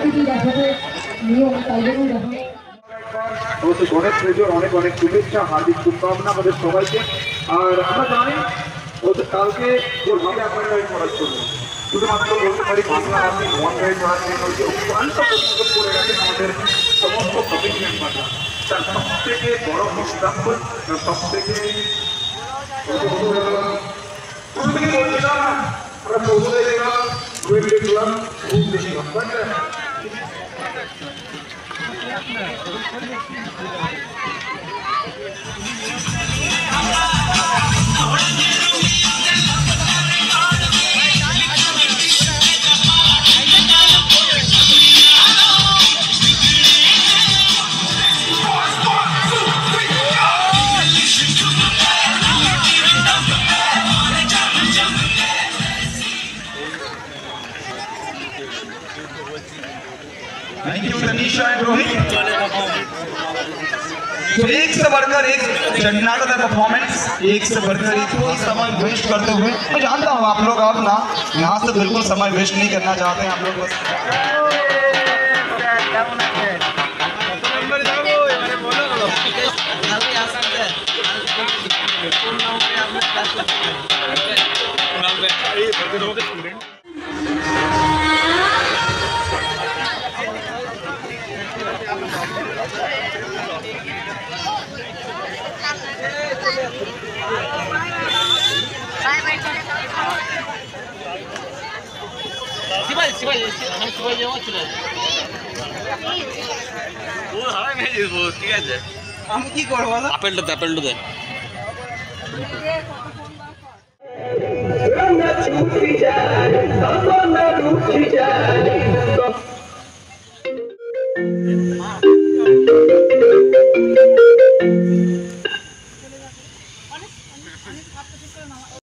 কিছু দেখাতে নিয়ম, তাই জন্য দেখানো। অবশ্যই গণেশ পুজোর অনেক অনেক শুভেচ্ছা, হার্দিক শুভকামনা আমাদের সবাইকে। আর আমরা জানি ওদের কালকে যেভাবে আপনারা খরচ করবেন, শুধুমাত্র বলতে পারি বাংলা আপনি মন হয়ে যাওয়ার জন্য যে অত্যন্ত করে রাখেন আমাদের সমস্ত কমিটি মেম্বাররা। তার সব থেকে বড় এক্সাম্পল, সব থেকে আমরা পৌঁছে গেলাম, দেখলাম খুব বেশি thank you Tanisha and Rohit. तो एक से बढ़कर एक चंडनाटा का परफॉर्मेंस, एक से बढ़कर एक समय वेस्ट करते हुए, मैं जानता हूँ आप लोग अब ना यहाँ से बिल्कुल समय वेस्ट नहीं करना चाहते हैं आप लोग बस। আমি কি করবো আপেলটা দে ছুটি যায়